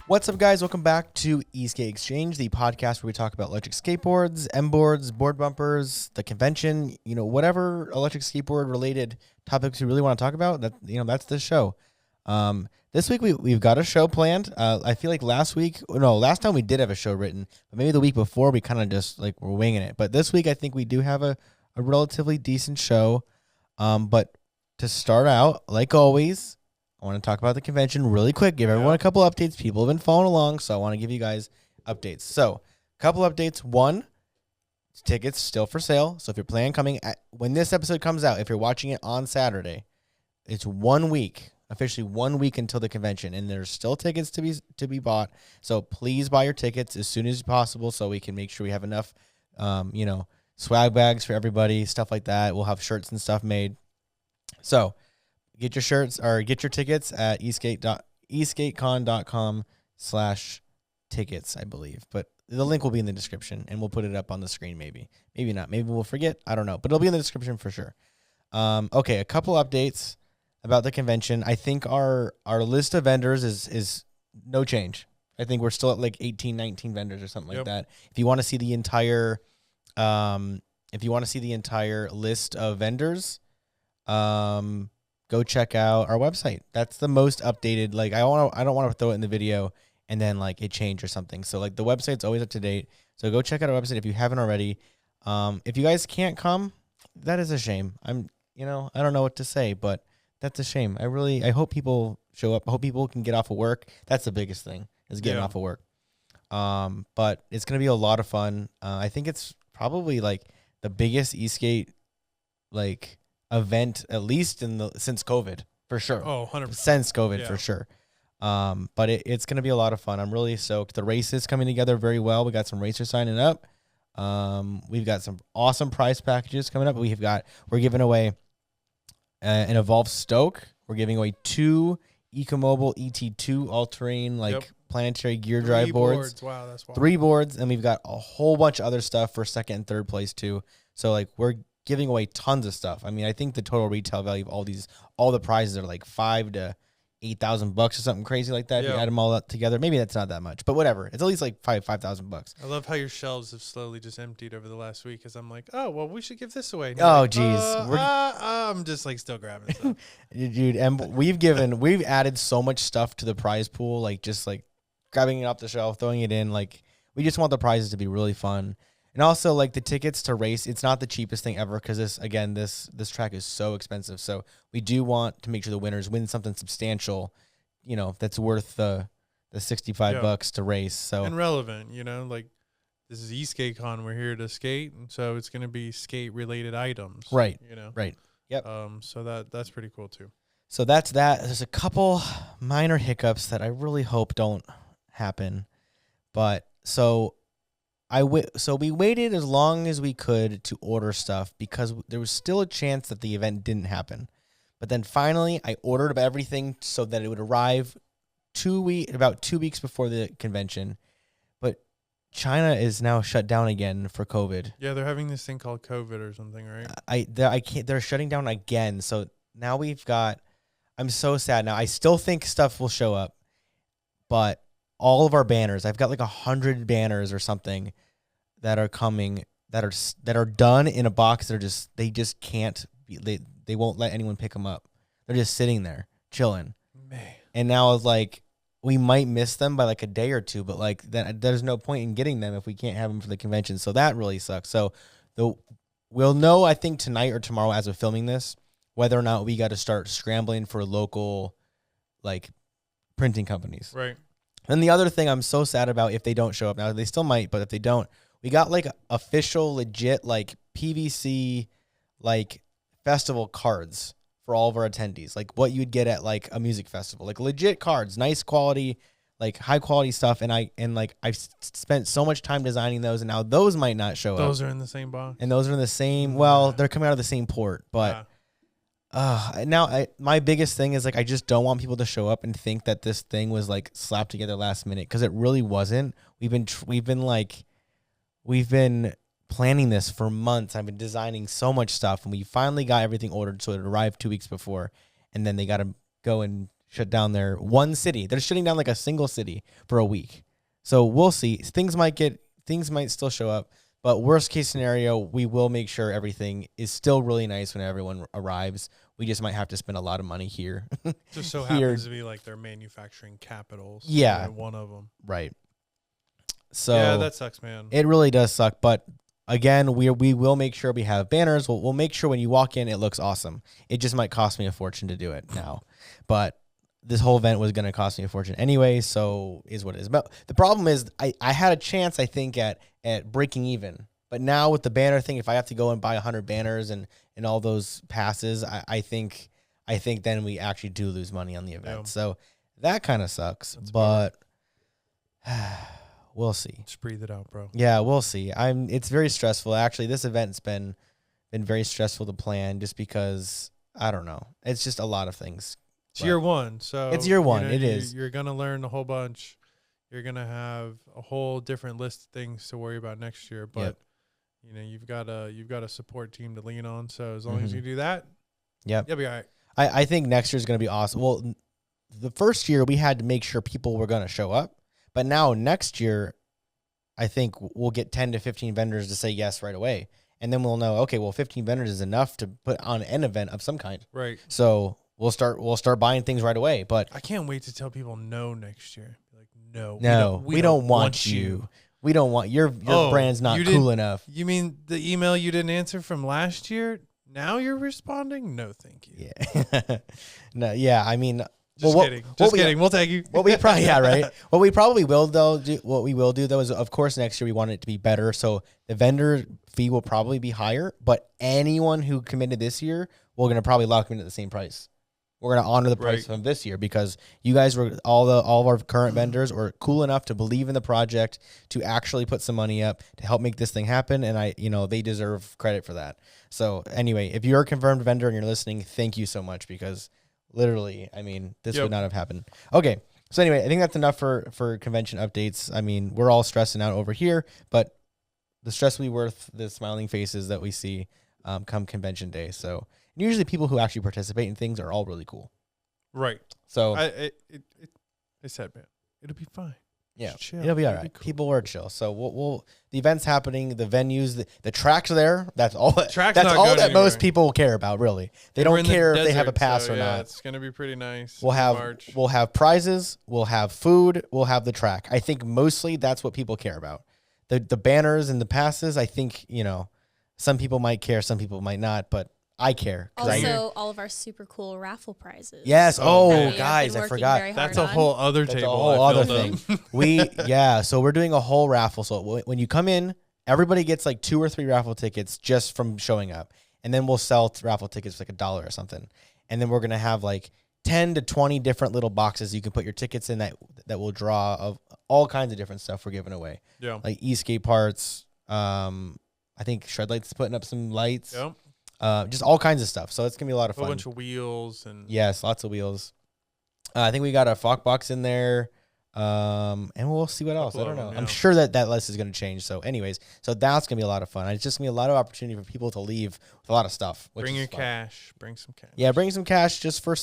What's up, guys? Welcome back to Esk8 Exchange, the podcast where we talk about electric skateboards, MBoards, board bumpers, the convention, whatever electric skateboard related topics you really want to talk about. That's this show. This week we've got a show planned. I feel like last time we did have a show written, but maybe the week before we kind of just like were winging it. But this week I think we do have a relatively decent show. But to start out, like always, I want to talk about the convention really quick, give everyone a couple updates. People have been following along, so I want to give you guys updates. So, a couple updates. One, tickets still for sale. So if you're planning coming, when this episode comes out, if you're watching it on Saturday, it's 1 week, officially 1 week until the convention, and there's still tickets to be bought. So please buy your tickets as soon as possible so we can make sure we have enough, swag bags for everybody, stuff like that. We'll have shirts and stuff made. So get your shirts or get your tickets at eastgatecon.com/tickets, I believe. But the link will be in the description, and we'll put it up on the screen maybe. Maybe not. Maybe we'll forget. I don't know. But it'll be in the description for sure. Okay, a couple updates about the convention. I think our list of vendors is no change. I think we're still at like 18, 19 vendors or something like that. If you want to see the entire list of vendors, go check out our website. That's the most updated. Like I don't want to throw it in the video and then like it changed or something. So like the website's always up to date. So go check out our website if you haven't already. If you guys can't come, that is a shame. I don't know what to say, but that's a shame. I hope people show up. I hope people can get off of work. That's the biggest thing is getting off of work. But it's going to be a lot of fun. I think it's probably like the biggest Eastgate like event, at least since COVID, for sure. Oh, 100%. Since COVID, for sure. But it's going to be a lot of fun. I'm really stoked. The race is coming together very well. We got some racers signing up. We've got some awesome prize packages coming up. We're giving away an Evolve Stoke. We're giving away 2 Ecomobile ET2 all-terrain planetary gear drive boards. Wow, that's wild. 3 boards, and we've got a whole bunch of other stuff for second and third place too. So like we're giving away tons of stuff. I mean, I think the total retail value of all the prizes are like $5,000 to $8,000 or something crazy like that. If you add them all up together, maybe that's not that much, but whatever. It's at least like $5,000. I love how your shelves have slowly just emptied over the last week. Because I'm like, oh well, we should give this away. Oh geez, I'm just like still grabbing stuff. Dude, and we've added so much stuff to the prize pool, like just like grabbing it off the shelf, throwing it in. Like we just want the prizes to be really fun. And also, like, the tickets to race, it's not the cheapest thing ever because, this track is so expensive. So we do want to make sure the winners win something substantial, that's worth the $65 to race. So and relevant, like this is Eastgate Con. We're here to skate, and so it's going to be skate-related items. Right, right. Yep. So that's pretty cool, too. So that's that. There's a couple minor hiccups that I really hope don't happen. But so we waited as long as we could to order stuff because there was still a chance that the event didn't happen. But then finally, I ordered everything so that it would arrive about 2 weeks before the convention. But China is now shut down again for COVID. Yeah, they're having this thing called COVID or something, right? I can't. They're shutting down again. So now I'm so sad now. I still think stuff will show up, but all of our banners, I've got like 100 banners or something that are coming that are done in a box that they just can't be, they won't let anyone pick them up. They're just sitting there chilling. Man. And now it's like we might miss them by like a day or two, but like there's no point in getting them if we can't have them for the convention. So that really sucks. So we'll know, I think tonight or tomorrow as we're filming this, whether or not we got to start scrambling for local like printing companies. Right. And the other thing I'm so sad about if they don't show up now, they still might, but if they don't, we got like official legit like PVC like festival cards for all of our attendees, like what you'd get at like a music festival, like legit cards, nice quality, like high quality stuff. And I've spent so much time designing those, and now those might not show up. Those are in the same box. And those are in the same. Well, they're coming out of the same port, but. My biggest thing is like I just don't want people to show up and think that this thing was like slapped together last minute, because it really wasn't. We've been planning this for months. I've been designing so much stuff, and we finally got everything ordered, so it arrived 2 weeks before, and then they got to go and shut down their one city. They're shutting down like a single city for a week. So we'll see. Things might still show up, but worst case scenario, we will make sure everything is still really nice when everyone arrives. We just might have to spend a lot of money here. Just so here. happens to be like their manufacturing capitals. Yeah. One of them. Right. So yeah, that sucks, man. It really does suck, but again, we will make sure we have banners. We'll make sure when you walk in, it looks awesome. It just might cost me a fortune to do it now, but this whole event was going to cost me a fortune anyway, so is what it is. But the problem is I had a chance, I think, at breaking even. But now with the banner thing, if I have to go and buy 100 banners and all those passes, I think then we actually do lose money on the event. Yeah. So that kind of sucks. That's but we'll see. Just breathe it out, bro. Yeah, we'll see. It's very stressful. Actually, this event's been very stressful to plan just because, I don't know. It's just a lot of things. It's year one, so it's year one. It is. You're gonna learn a whole bunch. You're gonna have a whole different list of things to worry about next year. But you've got a support team to lean on. So as long as you do that, you'll be all right. I think next year's gonna be awesome. Well, the first year we had to make sure people were gonna show up, but now next year, I think we'll get 10 to 15 vendors to say yes right away, and then we'll know. Okay, well, 15 vendors is enough to put on an event of some kind. Right. So we'll start buying things right away. But I can't wait to tell people no next year. Like we don't want you. We don't want your brand's not cool enough. You mean the email you didn't answer from last year? Now you're responding? No, thank you. Yeah. No. Yeah. I mean, just kidding. Just kidding. We'll tag you. What we probably right. What we probably will do is, of course, next year we want it to be better. So the vendor fee will probably be higher, but anyone who committed this year, we're gonna probably lock them in at the same price. We're going to honor the price of this year because you guys were all of our current vendors were cool enough to believe in the project, to actually put some money up to help make this thing happen. And they deserve credit for that. So anyway, if you're a confirmed vendor and you're listening, thank you so much because literally, I mean, this would not have happened. Okay. So anyway, I think that's enough for convention updates. I mean, we're all stressing out over here, but the stress will be worth the smiling faces that we see come convention day. So usually people who actually participate in things are all really cool. Right. So I said, man, it'll be fine. Yeah, it'll be all right. Cool. People are chill. So we'll the event's happening, the venues, the track's there. That's all. That's all that most people care about, really. They don't care if they have a pass or not. It's gonna be pretty nice. We'll have prizes. We'll have food. We'll have the track. I think mostly that's what people care about. The banners and the passes. I think some people might care, some people might not, but I care. Also, all of our super cool raffle prizes. Yes. Oh, guys, I forgot. That's a whole other table. That's a whole other thing. So we're doing a whole raffle. So when you come in, everybody gets like 2 or 3 raffle tickets just from showing up. And then we'll sell raffle tickets for like $1 or something. And then we're going to have like 10 to 20 different little boxes you can put your tickets in that will draw of all kinds of different stuff we're giving away. Yeah. Like Eastgate parts. I think Shredlight's putting up some lights. Yep. Just all kinds of stuff. So it's going to be a lot of fun. A bunch of wheels. Yes, lots of wheels. I think we got a Fock box in there. And we'll see what else. I don't know. I'm sure that list is going to change. So anyways, so that's going to be a lot of fun. It's just going to be a lot of opportunity for people to leave with a lot of stuff. Bring your cash. Bring some cash. Yeah, bring some cash just for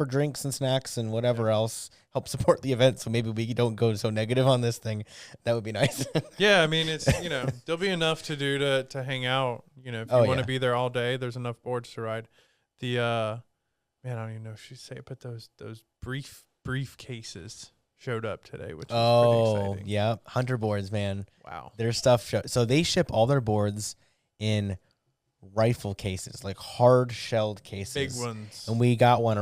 drinks and snacks and whatever else. Help support the event so maybe we don't go so negative on this thing. That would be nice. Yeah, I mean, it's, there'll be enough to do to hang out. If you want to be there all day, there's enough boards to ride. The, man, I don't even know if she'd say it, but those briefcases showed up today, which was pretty exciting. Yeah. Hunter boards, man. Wow. Their stuff. So they ship all their boards in rifle cases, like hard shelled cases. Big ones. And we got one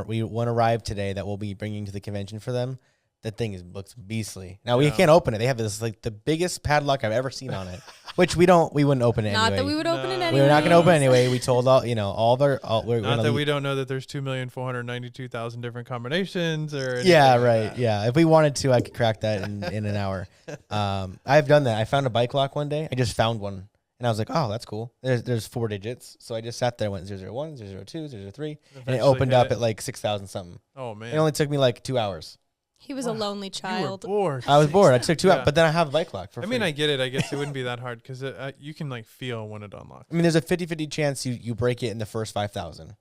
arrived today that we'll be bringing to the convention for them. That thing looks beastly. Now we can't open it. They have this like the biggest padlock I've ever seen on it, which we wouldn't open it anyway. Not that we would open it anyway. We're not going to open it anyway. We told we don't know that there's 2,492,000 different combinations or anything right. Yeah. If we wanted to, I could crack that in an hour. I've done that. I found a bike lock one day. I just found one. And I was like, oh, that's cool. There's 4 digits. So I just sat there, went 001, 002, 003, and it opened up at like 6,000 something. Oh, man. It only took me like 2 hours. He was a lonely child. You were bored. I was bored. I took 2 hours, but then I have a bike lock for free. I mean, I get it. I guess it wouldn't be that hard because you can like feel when it unlocks. I mean, there's a 50-50 chance you break it in the first 5,000.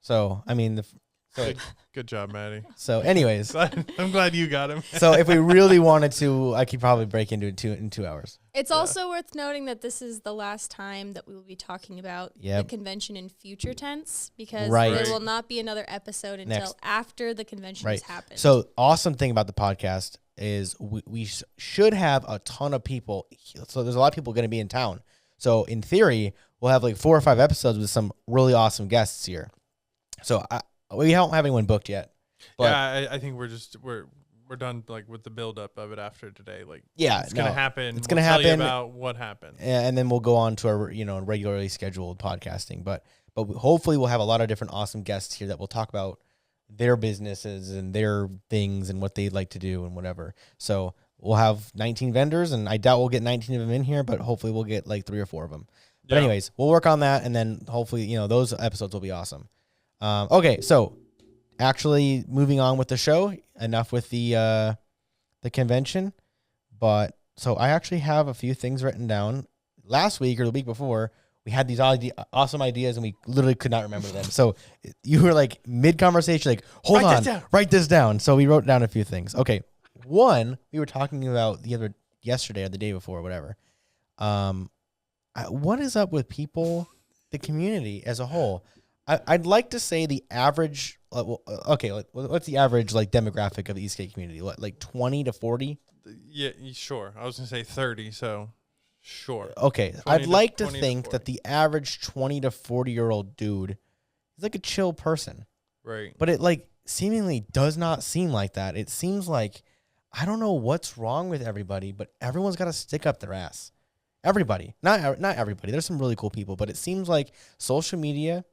So, I mean, So good job, Maddie. So, anyways, I'm glad you got him. So if we really wanted to, I could probably break into it in 2 hours. It's also worth noting that this is the last time that we will be talking about the convention in future tense, because there will not be another episode until after the convention has happened. So awesome thing about the podcast is we should have a ton of people. So there's a lot of people going to be in town. So in theory, we'll have like 4 or 5 episodes with some really awesome guests here. So we don't have anyone booked yet. But yeah, I think we're done like with the buildup of it after today. Like, it's gonna happen. It's gonna happen. Tell you about what happened, and then we'll go on to our regularly scheduled podcasting. But hopefully we'll have a lot of different awesome guests here that will talk about their businesses and their things and what they'd like to do and whatever. So we'll have 19 vendors, and I doubt we'll get 19 of them in here, but hopefully we'll get like 3 or 4 of them. But anyways, we'll work on that, and then hopefully those episodes will be awesome. Okay, so actually moving on with the show, enough with the convention. But so I actually have a few things written down. Last week or the week before, we had these awesome ideas, and we literally could not remember them. So you were like mid-conversation, like, hold on, write this down. So we wrote down a few things. Okay, one, we were talking about yesterday or the day before, whatever. What is up with people, the community as a whole? I'd like to say the average. What's the average like demographic of the Eastgate community? What, like 20 to 40? Yeah, sure. I was gonna say 30. So sure. Okay, I'd like to think that the average 20 to 40-year-old dude is like a chill person, right? But it like seemingly does not seem like that. It seems like I don't know what's wrong with everybody, but everyone's got to stick up their ass. Everybody, not everybody. There's some really cool people, but it seems like social media,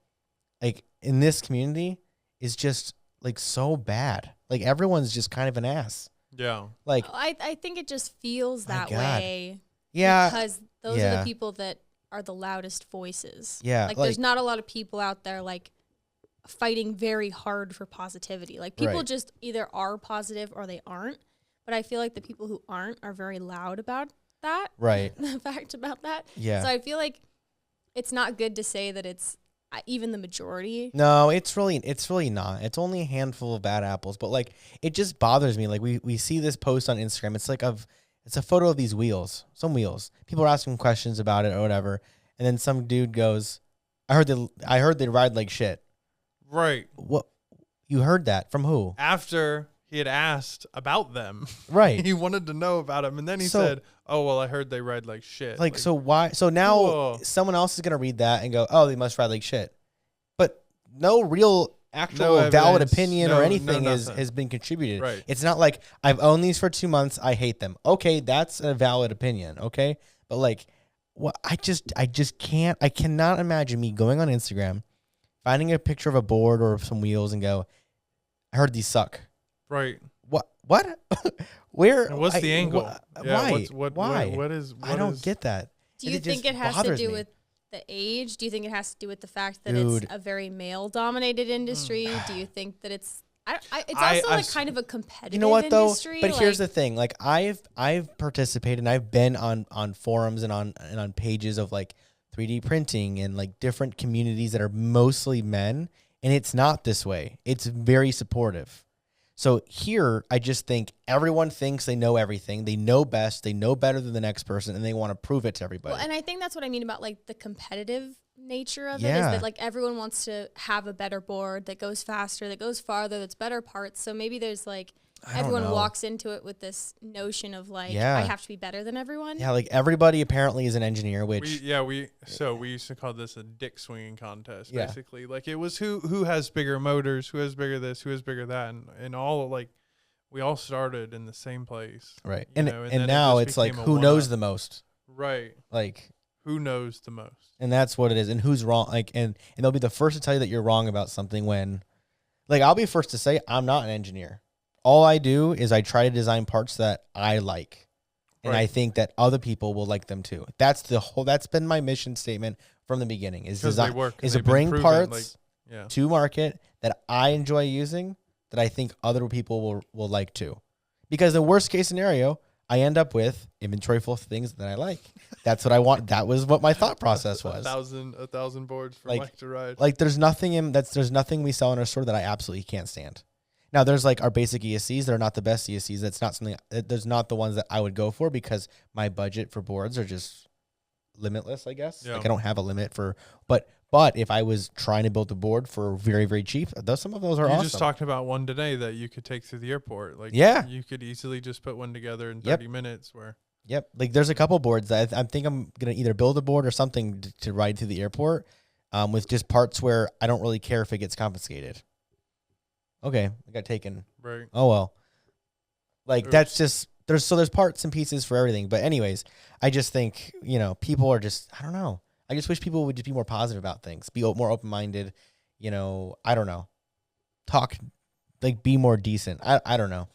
like in this community, is just like so bad. Like everyone's just kind of an ass. Yeah. Like I think it just feels that way. Yeah. Because those are the people that are the loudest voices. Yeah. Like there's not a lot of people out there like fighting very hard for positivity. Like people just either are positive or they aren't. But I feel like the people who aren't are very loud about that. Right. The fact about that. Yeah. So I feel like it's not good to say that it's even the majority. No, it's really not. It's only a handful of bad apples, but like it just bothers me. Like we see this post on Instagram. It's like it's a photo of these wheels, some wheels. People are asking questions about it or whatever, and then some dude goes, "I heard they ride like shit." Right. What? You heard that from who? After he had asked about them. Right. He wanted to know about them, and then he said, "Oh, well, I heard they ride like shit." Like so why? So now someone else is gonna read that and go, "Oh, they must ride like shit," but no real actual valid opinion or anything has been contributed. Right. It's not like I've owned these for 2 months. I hate them. Okay, that's a valid opinion. Okay, but like, what? I just can't. I cannot imagine me going on Instagram, finding a picture of a board or some wheels, and go, "I heard these suck." Right. What? Where? And what's the angle? Why? Why? What I don't get that. Do you think it has to do with the age? Do you think it has to do with the fact that it's a very male-dominated industry? Do you think that it's also like kind of a competitive industry? You know what though? But here's the thing: like I've participated and I've been on forums and on pages of like 3D printing and like different communities that are mostly men, and it's not this way. It's very supportive. So here, I just think everyone thinks they know everything. They know best. They know better than the next person, and they want to prove it to everybody. Well, and I think that's what I mean about like the competitive nature of it, is that like everyone wants to have a better board that goes faster, that goes farther, that's better parts. So maybe there's like everyone walks into it with this notion of like I have to be better than everyone. Yeah, like everybody apparently is an engineer, which we used to call this a dick swinging contest. Basically, like it was who has bigger motors, who has bigger this, who has bigger that, and all like we all started in the same place, right? And now it's like who knows the most, right? Like who knows the most, and that's what it is, and who's wrong. Like and they'll be the first to tell you that you're wrong about something when, like, I'll be first to say I'm not an engineer. All I do is I try to design parts that I like, and I think that other people will like them too. That's been my mission statement from the beginning. Is to bring parts to market that I enjoy using, that I think other people will like too. Because the worst case scenario, I end up with inventory full of things that I like. That's what I want. That was what my thought process was. 1,000 boards for Mike to ride. Like there's nothing we sell in our store that I absolutely can't stand. Now there's like our basic ESCs that are not the best ESCs. That's not something. There's not the ones that I would go for because my budget for boards are just limitless. I guess like I don't have a limit for. But if I was trying to build a board for very, very cheap, some of those are awesome. You just talked about one today that you could take through the airport. Like you could easily just put one together in 30 minutes. Like there's a couple boards that I think I'm gonna either build a board or something to ride through the airport, with just parts where I don't really care if it gets confiscated. Okay, I got taken. Right. Oh well. Like Oops. That's just there's parts and pieces for everything. But anyways, I just think people are just I don't know. I just wish people would just be more positive about things, be more open-minded, I don't know. Talk, like, be more decent. I don't know.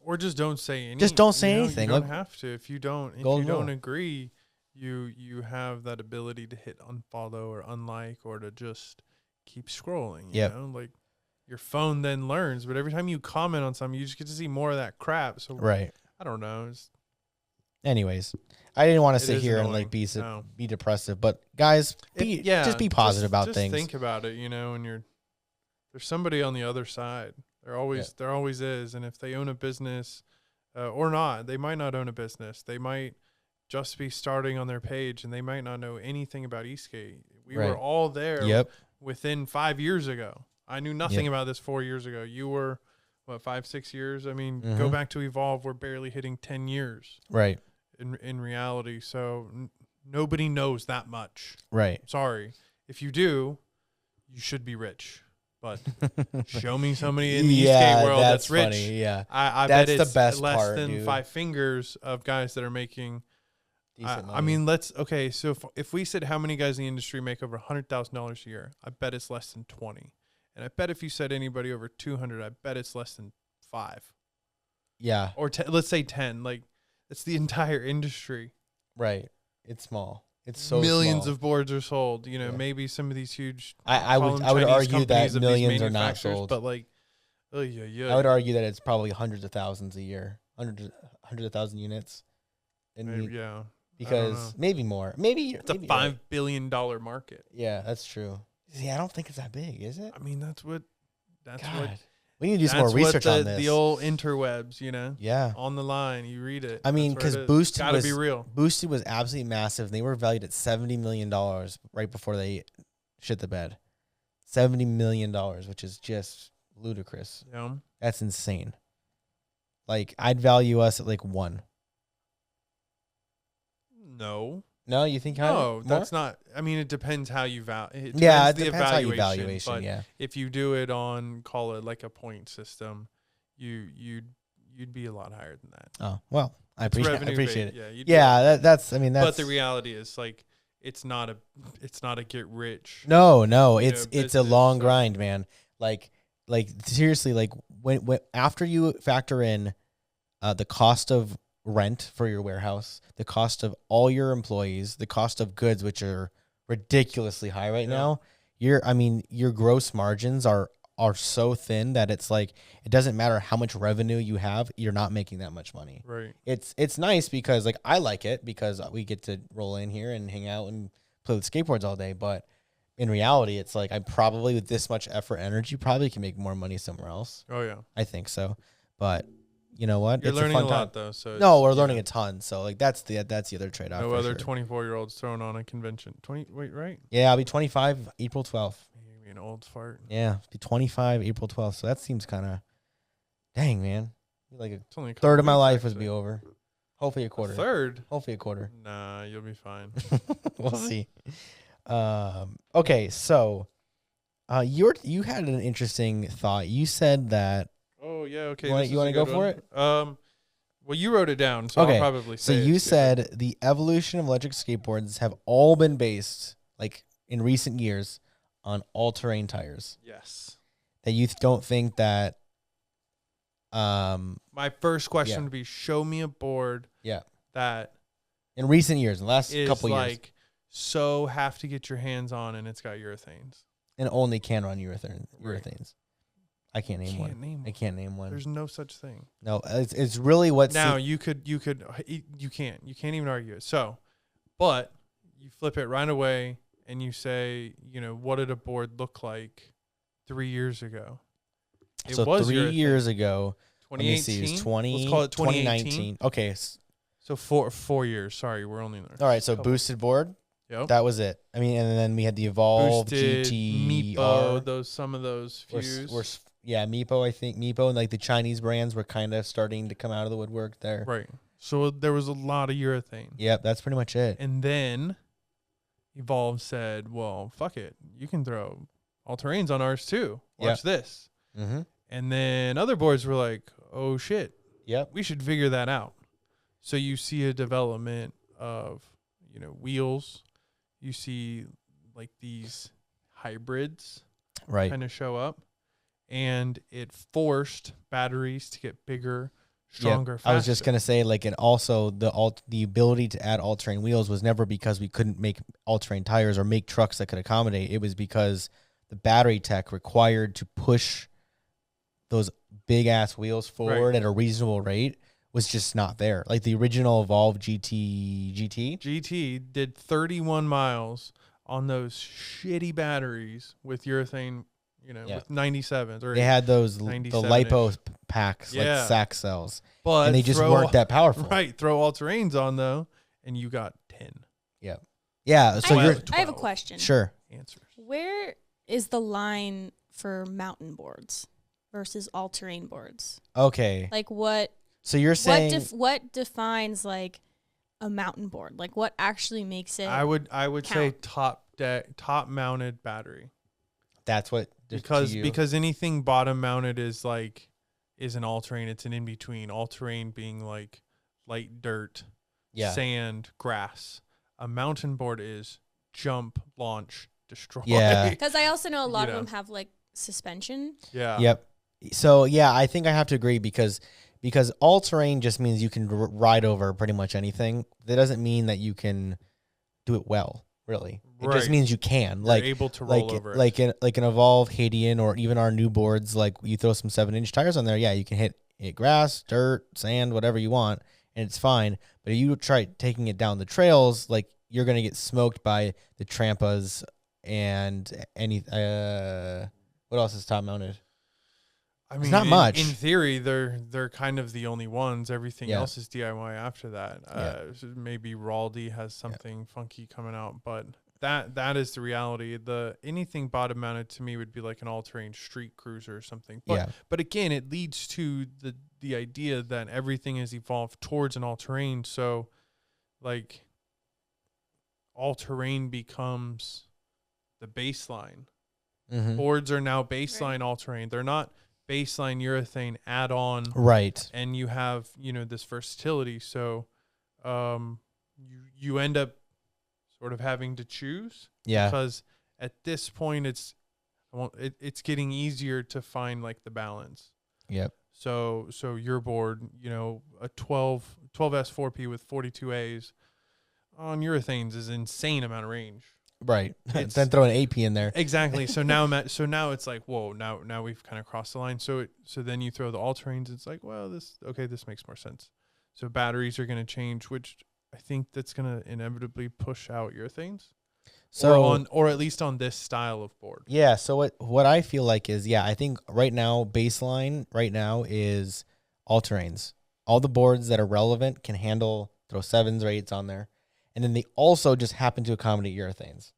Or just don't say anything. Just don't say anything. You don't have to. If you don't agree, you have that ability to hit unfollow or unlike or to just keep scrolling. You know? Like, your phone then learns, but every time you comment on something, you just get to see more of that crap. So, I don't know. Anyways, I didn't want to sit here and like be depressive, but guys, just be positive about things. Just think about it, and there's somebody on the other side. There always is, and if they own a business or not, they might not own a business. They might just be starting on their page, and they might not know anything about Eastgate. We were all there within 5 years ago. I knew nothing about this 4 years ago. You were, 5, 6 years? I mean, go back to Evolve. We're barely hitting 10 years. Right. In reality, so nobody knows that much. Right. Sorry. If you do, you should be rich. But show me somebody in the Eastgate world that's rich. Funny. Yeah, I bet it's the best less than 5 fingers of guys that are making decent money. I mean, so if we said how many guys in the industry make over $100,000 a year, I bet it's less than 20. And I bet if you said anybody over 200, I bet it's less than 5. Yeah. Or let's say 10. Like, it's the entire industry. Right. It's small. It's so millions small. Of boards are sold. Maybe some of these huge. I would argue that millions are not sold. But like, I would argue that it's probably hundreds of thousands a year, hundreds of thousand units. Because maybe more. Maybe it's a $5 billion market. Yeah, that's true. See, I don't think it's that big, is it? I mean, that's what. We need to do some more research on this. The old interwebs, Yeah. On the line, you read it. I mean, because Boosted gotta be real. Boosted was absolutely massive. They were valued at $70 million right before they shit the bed. $70 million, which is just ludicrous. Yeah. That's insane. Like, I'd value us at like 1. No, you think how? No, that's not. I mean, it depends how you value. It depends how you valuation. But if you do it on, call it like a point system, you'd be a lot higher than that. Oh well, I appreciate it. Yeah, that's. I mean, that's. But the reality is, like, it's not a get rich. No, it's a long grind, man. Like seriously, like when after you factor in the cost of rent for your warehouse, the cost of all your employees, the cost of goods, which are ridiculously high right now. Your gross margins are so thin that it's like, it doesn't matter how much revenue you have, you're not making that much money. Right. It's nice because like I like it because we get to roll in here and hang out and play with skateboards all day. But in reality, it's like I probably with this much effort, energy, probably can make more money somewhere else. Oh yeah. I think so. But you know what? You're learning a lot though. So we're learning a ton. So like that's the other trade off. No other 24-year-olds thrown on a convention. Right? Yeah, I'll be 25 April 12th. You're be an old fart. Yeah, I'll be 25 April 12th. So that seems kind of, dang man, like a only third of my life would be over. Hopefully a quarter. Third? Hopefully a quarter. Nah, you'll be fine. We'll see. Okay, so you had an interesting thought. You said that. Oh yeah, okay. You want to go for it? Well, you wrote it down, so I'll probably say it. So you said the evolution of electric skateboards have all been based, like in recent years, on all-terrain tires. Yes. That you don't think that. My first question would be: show me a board. Yeah. That. In recent years, in the last couple years. Like, so have to get your hands on, and it's got urethanes. And only can run urethanes. Right. I can't name one. I can't name one. There's no such thing. No, it's really what's now you can't even argue it. So, but you flip it right away and you say, what did a board look like 3 years ago? It was 3 years ago. 2018. Let's call it 2019. Okay. So 4 years. Sorry, we're only there. All right. So boosted board. Yep. That was it. I mean, and then we had the Evolve, boosted, GT, Meepo, some of those fuse. Meepo. I think Meepo and like the Chinese brands were kind of starting to come out of the woodwork there. Right. So there was a lot of urethane. Yep, that's pretty much it. And then Evolve said, "Well, fuck it, you can throw all terrains on ours too. Watch this." Mm-hmm. And then other boards were like, "Oh shit, yep, we should figure that out." So you see a development of wheels. You see like these hybrids kind of show up, and it forced batteries to get bigger, stronger, faster. I was just gonna say, like, and also the ability to add all-terrain wheels was never because we couldn't make all-terrain tires or make trucks that could accommodate. It was because the battery tech required to push those big ass wheels forward at a reasonable rate was just not there. Like the original Evolve GT did 31 miles on those shitty batteries with urethane, with 97s. Or they had those the lipo packs, like sack cells, and they just weren't that powerful. Right, throw all terrains on though, and you got 10. Yeah. So I have a question. Sure. Answers. Where is the line for mountain boards versus all-terrain boards? Okay. Like what? So you're saying what defines like a mountain board? Like what actually makes it? I would say top mounted battery. That's what because anything bottom mounted is an all terrain. It's an in between. All terrain being like light dirt, sand, grass. A mountain board is jump, launch, destroy. Yeah. Because I also know a lot of them have like suspension. Yeah. Yep. So I think I have to agree because all terrain just means you can ride over pretty much anything. That doesn't mean that you can do it well, really. It just means you can. You're able to roll over like an Evolve, Hadian, or even our new boards. Like you throw some 7-inch tires on there, you can hit grass, dirt, sand, whatever you want, and it's fine. But if you try taking it down the trails, like you're gonna get smoked by the Trampas and any what else is top mounted? I mean, it's not much. In theory, they're kind of the only ones. Everything else is DIY after that. Maybe Raldi has something funky coming out, but that is the reality. Anything bottom mounted to me would be like an all-terrain street cruiser or something. But again, it leads to the idea that everything has evolved towards an all-terrain. So, like, all-terrain becomes the baseline. Mm-hmm. Boards are now baseline all-terrain. They're not baseline urethane add-on, right? And you have this versatility, so you end up sort of having to choose, because at this point it's getting easier to find like the balance. Yep. So your board, a 12S4P with 42 A's on urethanes is insane amount of range. Right. Then throw an AP in there. Exactly. So now it's like, whoa, now we've kind of crossed the line. So then you throw the all terrains. It's like, well, this makes more sense. So batteries are going to change, which I think that's going to inevitably push out urethanes. So or at least on this style of board. Yeah. So what I feel like is, I think right now baseline right now is all terrains. All the boards that are relevant can handle throw 7s or 8s on there. And then they also just happen to accommodate urethanes.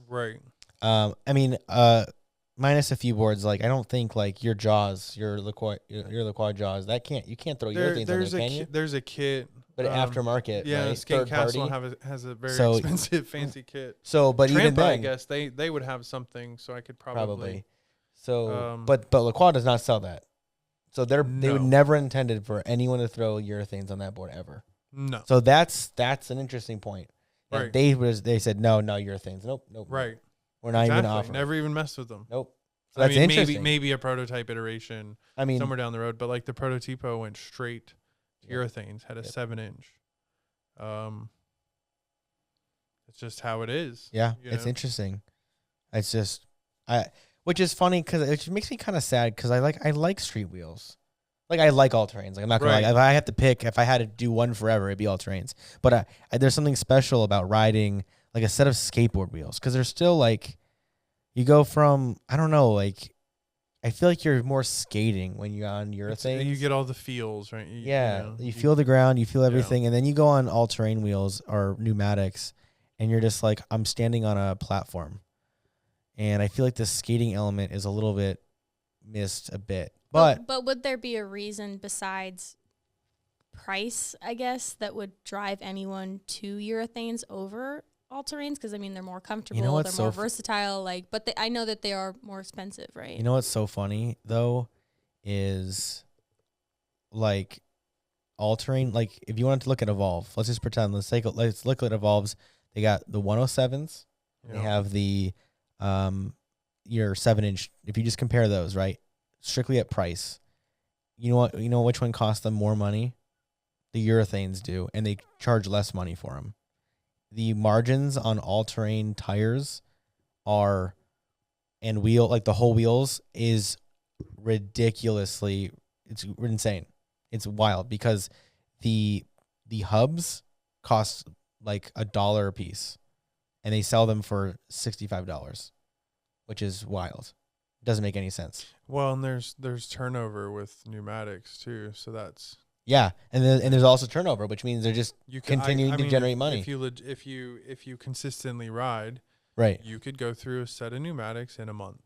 Right. I mean, minus a few boards, like I don't think like your LaCroix jaws, you can't throw urethanes on there, can you? There's a kit. But aftermarket, yeah, right? Skate Castle has a very expensive fancy kit. So, but Trampa, even then, I guess they would have something, so I could probably. So, but LaCroix does not sell that. So they would never intended for anyone to throw urethanes on that board ever. No. So that's an interesting point. Right. They said no urethanes. Nope. Right. We're not even offering. Never even messed with them. Nope. So that's interesting. Maybe a prototype iteration. Somewhere down the road, but like the Prototypo went straight to urethanes, had a 7-inch. It's just how it is. Yeah, it's interesting. It's just Which is funny because it makes me kind of sad because I like street wheels. Like, I like all terrains. Like, I'm not gonna lie. If I have to pick, if I had to do one forever, it'd be all terrains. But there's something special about riding like a set of skateboard wheels because they're still like, you go from, I don't know, like, I feel like you're more skating when you're on urethane. You get all the feels, right? You feel the ground, you feel everything, and then you go on all terrain wheels or pneumatics, and you're just like, I'm standing on a platform, and I feel like the skating element is a little bit missed a bit. But would there be a reason besides price, I guess, that would drive anyone to urethanes over all terrains? Because I mean, they're more comfortable, they're more versatile. Like, but I know that they are more expensive, right? You know what's so funny though is like all terrain. Like, if you wanted to look at Evolve, let's just pretend. Let's look at Evolves. They got the 107s. They have the your 7-inch. If you just compare those, right? Strictly at price, you know which one costs them more money? The urethanes do, and they charge less money for them. The margins on all-terrain tires are, and wheel, like the whole wheels, is ridiculously, it's insane. It's wild because the hubs cost like $1 a piece, and they sell them for $65, which is wild. Doesn't make any sense. Well, and there's turnover with pneumatics too, so that's and there's also turnover, which means they're just continuing to generate money. If you consistently ride, right, you could go through a set of pneumatics in a month.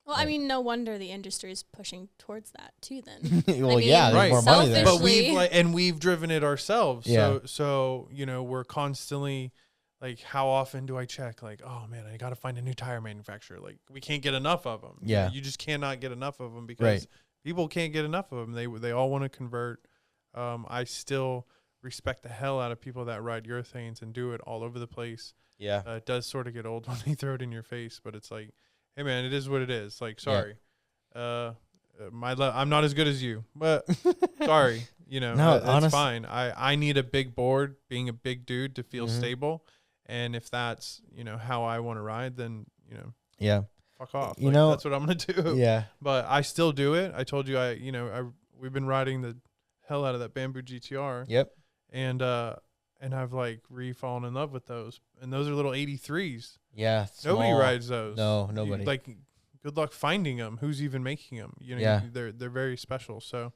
Well, right. I mean, no wonder the industry is pushing towards that too. Then, well, there's more money there. But we've driven it ourselves. Yeah. So we're constantly. Like, how often do I check? Like, oh, man, I got to find a new tire manufacturer. Like, we can't get enough of them. Yeah. You just cannot get enough of them because people can't get enough of them. They all want to convert. I still respect the hell out of people that ride urethanes and do it all over the place. Yeah. It does sort of get old when they throw it in your face, but it's like, hey, man, it is what it is. Like, sorry. Yeah. I'm not as good as you, but sorry. No, that's fine. I need a big board, being a big dude, to feel stable. And if that's, how I want to ride, then, fuck off. That's what I'm going to do. Yeah. But I still do it. I told you, we've been riding the hell out of that Bamboo GTR. Yep. And I've like fallen in love with those. And those are little 83s. Yeah. Nobody rides those. No, nobody. Good luck finding them. Who's even making them? They're very special. So,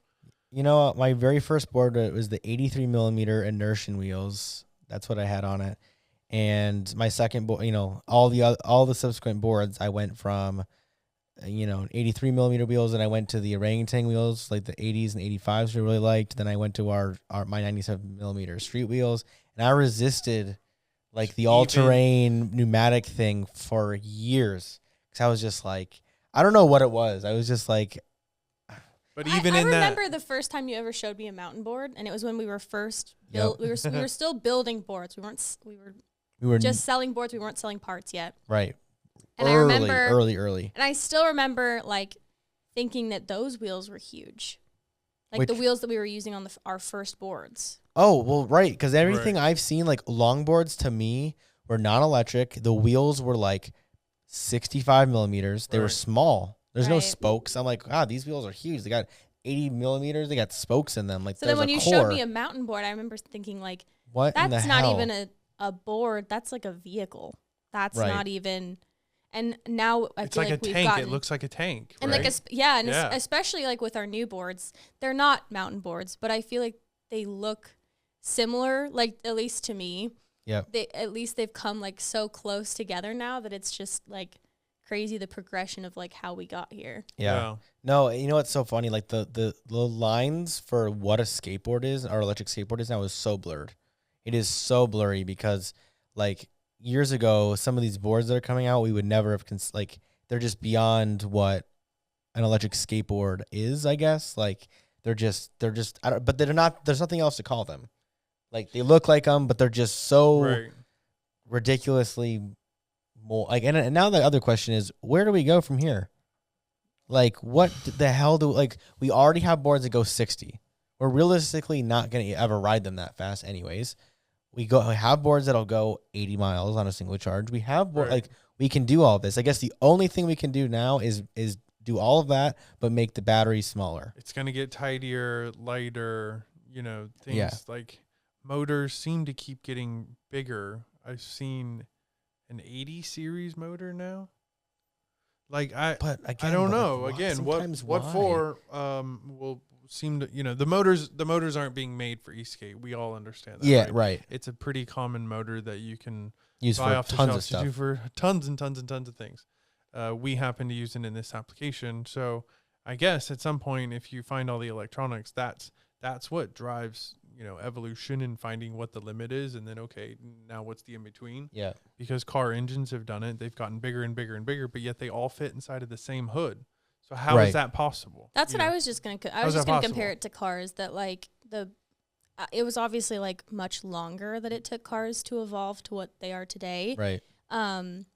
my very first board was the 83 millimeter inertian wheels. That's what I had on it. And my second board, all the subsequent boards, I went from, 83 millimeter wheels, and I went to the orangutan wheels, like the 80s and 85s I really liked. Then I went to my 97 millimeter street wheels, and I resisted like the all-terrain pneumatic thing for years. Because I was just like, I don't know what it was. I was just like, but even I remember the first time you ever showed me a mountain board, and it was when we were first built. We were still building boards. We were just selling boards. We weren't selling parts yet. Right. And I remember early. And I still remember like thinking that those wheels were huge, like the wheels that we were using on our first boards. Oh well, right. Because everything I've seen, like longboards, to me were non-electric. The wheels were like 65 millimeters. They were small. There's no spokes. I'm like, these wheels are huge. They got 80 millimeters. They got spokes in them. Like, so then when you showed me a mountain board, I remember thinking like, what? That's not even a board. That's like a vehicle. That's not even. And now I feel like a tank. It looks like a tank. And especially like with our new boards, they're not mountain boards, but I feel like they look similar. Like, at least to me. Yeah. They've come like so close together now that it's just like crazy, the progression of like how we got here. Yeah. No, you know what's so funny? Like the lines for what a skateboard is, our electric skateboard is now, is so blurred. It is so blurry because like years ago, some of these boards that are coming out, we would never have they're just beyond what an electric skateboard is, I guess. Like they're just but they're not, there's nothing else to call them. Like they look like them, but they're just so ridiculously more like, and now the other question is, where do we go from here? Like, what the hell we already have boards that go 60. We're realistically not going to ever ride them that fast anyways. We have boards that'll go 80 miles on a single charge. We have we can do all this. I guess the only thing we can do now is do all of that, but make the battery smaller. It's going to get tidier, lighter, things like motors seem to keep getting bigger. I've seen an 80 series motor now. Like I don't know. Like, again, what for? Will seem to the motors aren't being made for Eastgate. We all understand that. Yeah, right. It's a pretty common motor that you can use buy for off the tons shelf of stuff. to do for tons and tons and tons of things. We happen to use it in this application. So I guess at some point, if you find all the electronics, that's what drives evolution and finding what the limit is, and then now what's the in between? Yeah, because car engines have done it. They've gotten bigger and bigger and bigger, but yet they all fit inside of the same hood. So how is that possible? That's what I was just gonna. I was just gonna compare it to cars. That like it was obviously like much longer that it took cars to evolve to what they are today. Right. And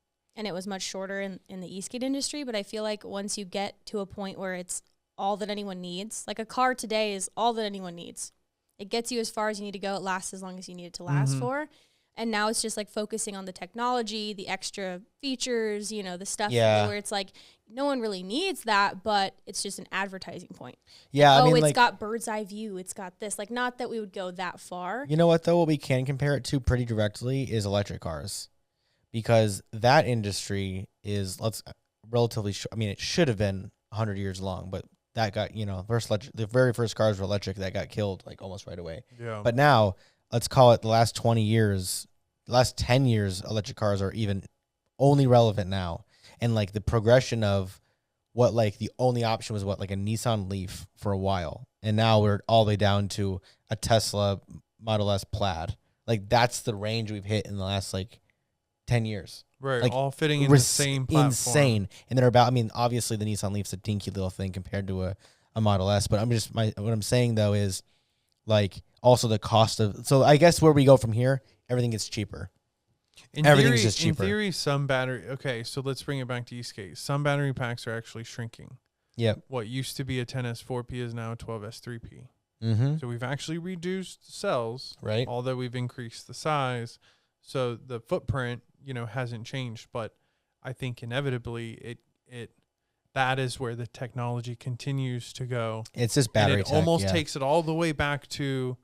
it was much shorter in the Eastgate industry. But I feel like once you get to a point where it's all that anyone needs, like a car today is all that anyone needs. It gets you as far as you need to go. It lasts as long as you need it to last for. And now it's just like focusing on the technology, the extra features, the stuff where it's like no one really needs that, but it's just an advertising point. Yeah. It's got bird's eye view. It's got this. Like, not that we would go that far. You know what, though? What we can compare it to pretty directly is electric cars, because that industry is relatively short. I mean, it should have been 100 years long, but that got, the very first cars were electric that got killed like almost right away. Yeah. But now, let's call it the last 20 years, the last 10 years, electric cars are even only relevant now. And like the progression of what like the only option was like a Nissan Leaf for a while. And now we're all the way down to a Tesla Model S Plaid. Like that's the range we've hit in the last like 10 years. Right, like, all fitting in the same platform. Insane. And they're obviously the Nissan Leaf's a dinky little thing compared to a Model S, but what I'm saying though is like also the cost of, so I guess where we go from here, everything gets cheaper. Everything's just cheaper. In theory, some battery, so let's bring it back to Eastgate. Some battery packs are actually shrinking. Yep. What used to be a 10S4P is now a 12S3P. Mm-hmm. So we've actually reduced the cells, right? Although we've increased the size. So the footprint, hasn't changed, but I think inevitably that is where the technology continues to go. It's just battery tech, almost takes it all the way back to,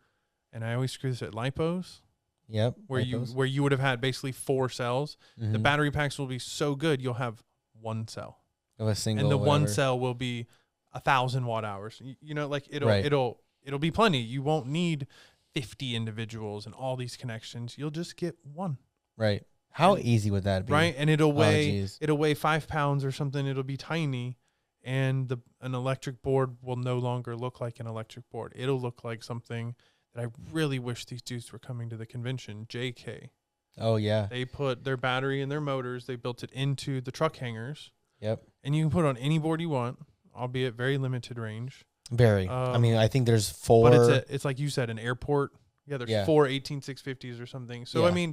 and I always screw this at LiPos. Yep. Where you would have had basically 4 cells. Mm-hmm. The battery packs will be so good you'll have 1 cell. Of a single, and the whatever. 1 cell will be 1,000 watt hours. It'll be plenty. You won't need 50 individuals and all these connections. You'll just get 1. Right. How easy would that be? Right, and it'll weigh 5 pounds or something. It'll be tiny, and an electric board will no longer look like an electric board. It'll look like something that I really wish these dudes were coming to the convention. JK. Oh yeah. They put their battery in their motors. They built it into the truck hangers. Yep. And you can put it on any board you want, albeit very limited range. Very. I think there's 4. But it's like you said, an airport. Yeah, there's 4 18650s or something. So, they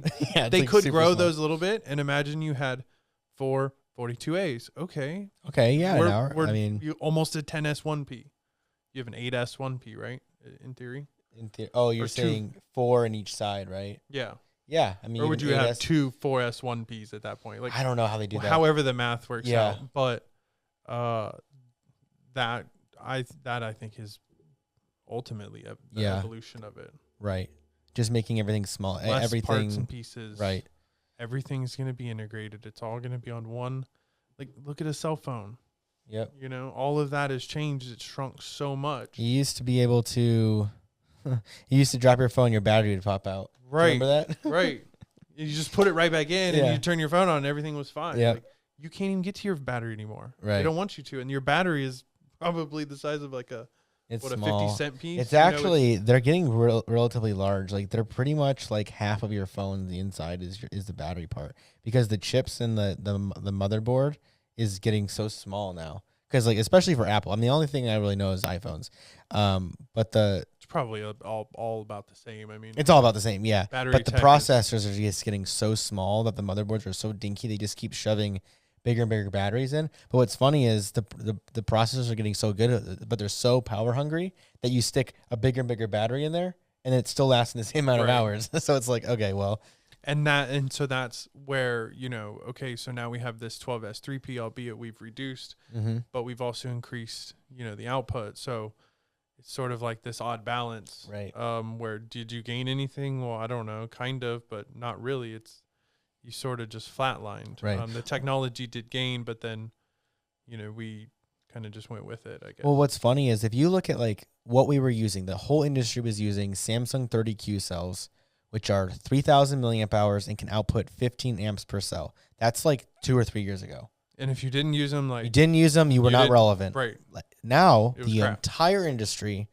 like could grow small. those a little bit. And imagine you had 4 42As. Okay. Okay, yeah. You almost a 10S1P. You have an 8S1P, right? In theory. You're saying 4 in each side, right? Yeah. Yeah. Or would you have 2 4S1Ps at that point? Like I don't know how they do that. However the math works out. But that I think is ultimately the evolution of it. Right. Just making everything small. Less everything parts and pieces. Right. Everything's going to be integrated. It's all going to be on one. Like, look at a cell phone. Yep. All of that has changed. It's shrunk so much. You used to be able to you used to drop your phone, your battery would pop out. Right. Remember that? Right. You just put it right back in and you turn your phone on and everything was fine. Yeah. Like, you can't even get to your battery anymore. Right. They don't want you to. And your battery is probably the size of like a small. 50-cent piece. It's actually they're getting relatively large. Like they're pretty much like half of your phone. The inside is the battery part, because the chips in the motherboard is getting so small now. Because like especially for Apple, the only thing I really know is iPhones. But it's probably all about the same. It's all about the same, yeah. But the processors are just getting so small that the motherboards are so dinky. They just keep shoving bigger and bigger batteries in. But what's funny is the processors are getting so good, but they're so power hungry that you stick a bigger and bigger battery in there, and it still lasts the same amount of hours. So it's like, okay, well, And so that's where, you know, okay, so now we have this 12S 3P, albeit we've reduced, but we've also increased, you know, the output. So it's sort of like this odd balance, right? Where did you gain anything? Well, I don't know, kind of, but not really. It's, you sort of just flatlined. Right. The technology did gain, but then, you know, we kind of just went with it, I guess. Well, what's funny is if you look at like what we were using, the whole industry was using Samsung 30Q cells, which are 3,000 milliamp hours and can output 15 amps per cell. That's like 2 or 3 years ago. And if you didn't use them, like, you didn't use them, you were not relevant. Right. Now, the crap. entire industry,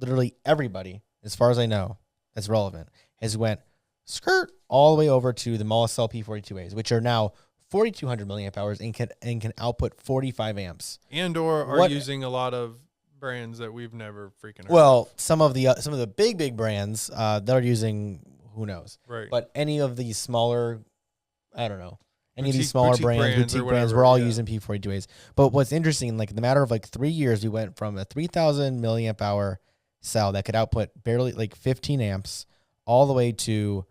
literally everybody, as far as I know, that's relevant, has went skirt all the way over to the MOLISL P42As, which are now 4,200 milliamp hours and can output 45 amps. And or are using a lot of brands that we've never freaking heard of. Some of the big brands that are using, who knows? Right. But any of these smaller, I don't know. Any of these boutique smaller brands, boutique brands, we're all using P42As. But what's interesting, like in the matter of like 3 years, we went from a 3,000 milliamp hour cell that could output barely like 15 amps all the way to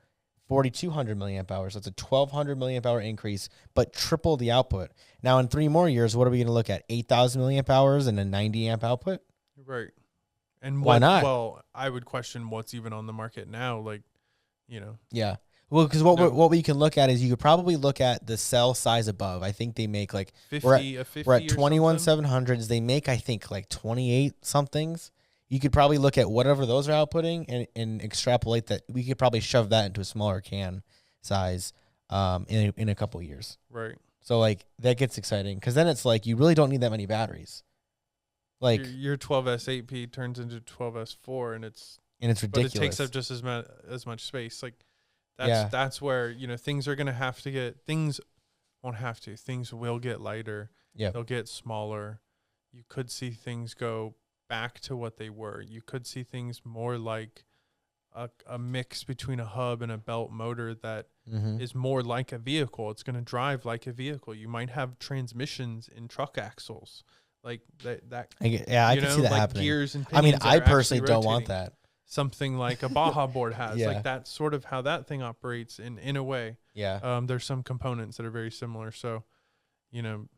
4,200 milliamp hours. That's a 1,200 milliamp hour increase, but triple the output. Now in 3 more years, what are we going to look at? 8,000 milliamp hours and a 90 amp output? Right. And why not? Well, I would question what's even on the market now. Like, you know. Yeah. Well, because what we can look at is you could probably look at the cell size above. I think they make like 50, we're at 21,700s. They make, I think, like 28 somethings. You could probably look at whatever those are outputting and extrapolate that. We could probably shove that into a smaller can size in a couple of years. Right. So like that gets exciting because then it's like you really don't need that many batteries. Like your 12S 8P turns into 12S 4 and it's ridiculous. But it takes up just as much space. Like that's where, you know, things are gonna have to get things will get lighter. Yeah. They'll get smaller. You could see things go back to what they were. You could see things more like a mix between a hub and a belt motor that is more like a vehicle. It's going to drive like a vehicle. You might have transmissions in truck axles like that. I can see that like happening. Gears and I mean, pinions I personally don't want that. Something like a Baja board has. Yeah. Like that's sort of how that thing operates in a way. Yeah. There's some components that are very similar. So, you know,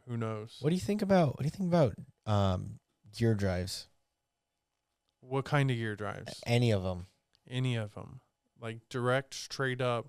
who knows? What do you think about gear drives? What kind of gear drives? Any of them. Like direct, straight up.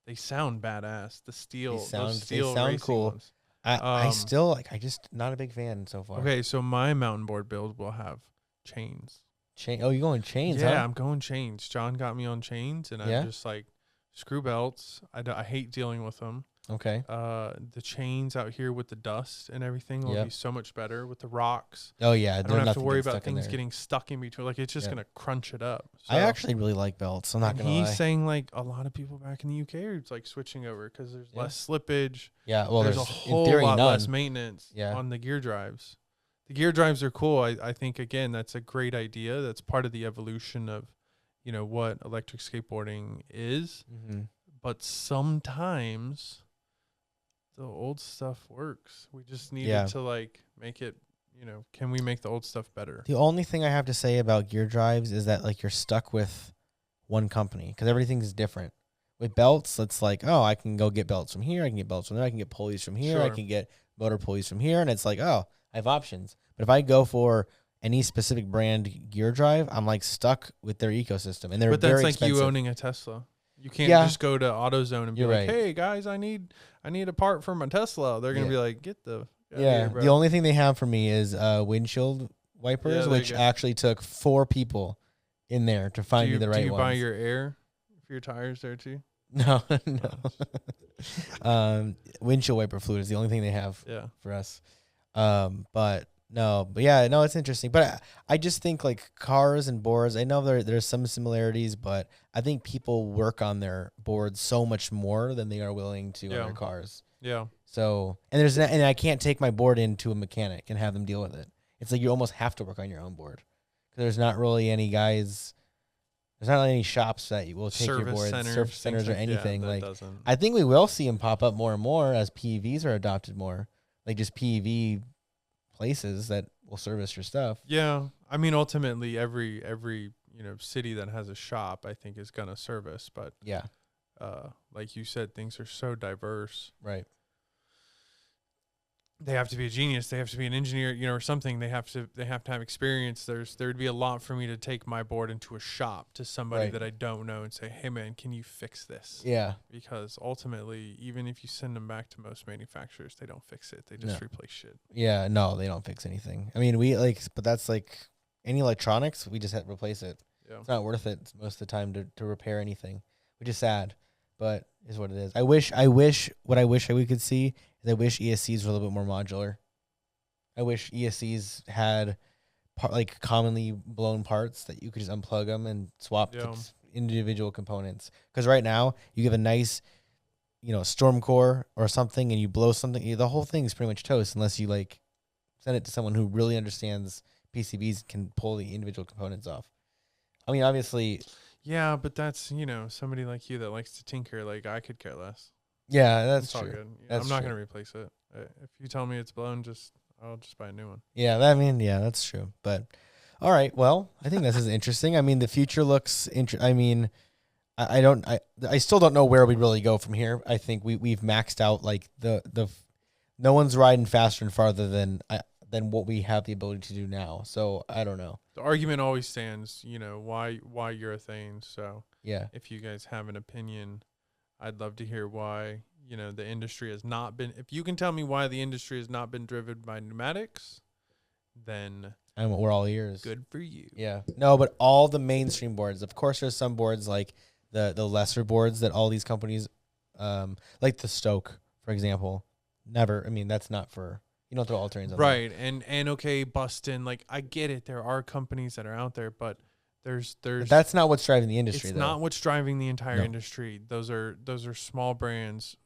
They sound badass. The steel. They sound cool. Ones. I still I just not a big fan so far. Okay, so my mountain board build will have chains. Oh, you're going chains? Yeah, huh? I'm going chains. John got me on chains, and I'm just like, screw belts. I hate dealing with them. Okay. The chains out here with the dust and everything will be so much better with the rocks. Oh yeah, I don't have to worry about things getting stuck in between. Like it's just gonna crunch it up. So, I actually really like belts. I'm not gonna lie. He's saying like a lot of people back in the UK are like switching over because there's less slippage. Yeah, well, there's a whole lot less maintenance on the gear drives. The gear drives are cool. I think again that's a great idea. That's part of the evolution of, you know, what electric skateboarding is. But sometimes the old stuff works. We just needed to like make it, you know, can we make the old stuff better? The only thing I have to say about gear drives is that like you're stuck with one company because everything's different. With belts, it's like, oh, I can go get belts from here. I can get belts from there. I can get pulleys from here. I can get motor pulleys from here. And it's like, oh, I have options. But if I go for any specific brand gear drive, I'm like stuck with their ecosystem. And they're very expensive. You owning a Tesla. You can't just go to AutoZone and be like, hey guys, I need a part for my Tesla. They're gonna be like, get the here, bro. The only thing they have for me is windshield wipers, which actually took 4 people in there to find me the right ones. Do you buy your air for your tires there too? No. Windshield wiper fluid is the only thing they have for us. But it's interesting. But I just think like cars and boards, I know there's some similarities, but I think people work on their boards so much more than they are willing to on their cars. Yeah. So, and I can't take my board into a mechanic and have them deal with it. It's like you almost have to work on your own board. There's not really any guys. There's not any shops that will take your board, service centers or anything. Like I think we will see them pop up more and more as PEVs are adopted more. Like just PEV places that will service your stuff. Yeah, I mean, ultimately, every city that has a shop, I think, is gonna service. But like you said, things are so diverse. Right. They have to be a genius. They have to be an engineer, or something. They have to have experience. There'd be a lot for me to take my board into a shop to somebody that I don't know and say, hey man, can you fix this? Yeah. Because ultimately, even if you send them back to most manufacturers, they don't fix it. They just replace shit. Yeah. No, they don't fix anything. I mean, but that's like any electronics, we just have to replace it. Yeah. It's not worth it most of the time to repair anything, which is sad, but is what it is. I wish we could see. I wish ESCs were a little bit more modular. I wish ESCs had commonly blown parts that you could just unplug them and swap to individual components. Because right now you give a nice, storm core or something, and you blow something, the whole thing is pretty much toast unless you send it to someone who really understands PCBs and can pull the individual components off. I mean, obviously. Yeah, but that's somebody like you that likes to tinker. Like I could care less. Yeah, that's all true. Good. I'm not going to replace it. If you tell me it's blown, I'll just buy a new one. Yeah, that's true. But all right, well, I think this is interesting. I mean, the future looks interesting. I mean, I still don't know where we really go from here. I think we've maxed out the no one's riding faster and farther than what we have the ability to do now. So I don't know. The argument always stands, why urethane. So yeah, if you guys have an opinion, I'd love to hear why, the industry has not been, if you can tell me why the industry has not been driven by pneumatics, then we're all ears. Good for you. Yeah. No, but all the mainstream boards, of course, there's some boards like the lesser boards that all these companies, like the Stoke, for example, that's not for, you don't throw all terrains on right. There. And okay, Bustin, I get it. There are companies that are out there, but but that's not what's driving the industry. It's not what's driving the entire industry. Those are small brands.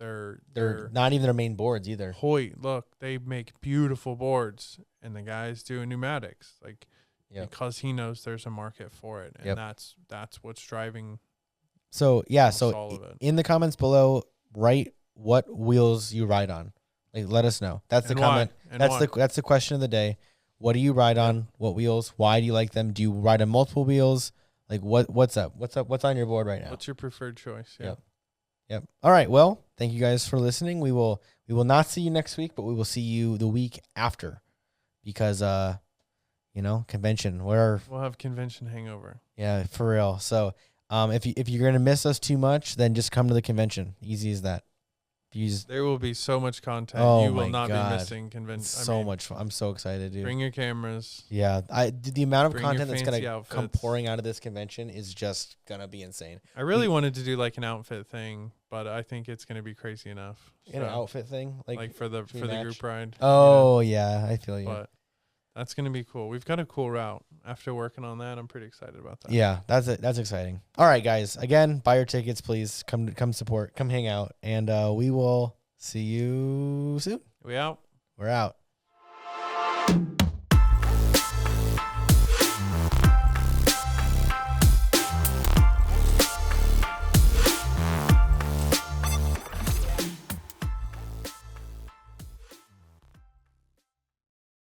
They're not even their main boards either. Hoyt, look, they make beautiful boards, and the guy's doing pneumatics, because he knows there's a market for it, and that's what's driving. So in the comments below, write what wheels you ride on. Let us know. That's the comment. That's the question of the day. What do you ride on? What wheels? Why do you like them? Do you ride on multiple wheels? What's up? What's on your board right now? What's your preferred choice? Yeah. Yep. All right. Well, thank you guys for listening. We will not see you next week, but we will see you the week after, because convention. We'll have convention hangover. Yeah, for real. So, if you're gonna miss us too much, then just come to the convention. Easy as that. There will be so much content. You will not be missing convention. So much fun. I'm so excited, dude. Bring your cameras. Yeah, the amount of content that's gonna come pouring out of this convention is just gonna be insane. I really wanted to do an outfit thing, but I think it's gonna be crazy enough. An outfit thing, for the group ride. Oh yeah, I feel you. But that's gonna be cool. We've got a cool route. After working on that, I'm pretty excited about that. Yeah, that's exciting. All right, guys. Again, buy your tickets, please. Come support. Come hang out, and we will see you soon. We out. We're out.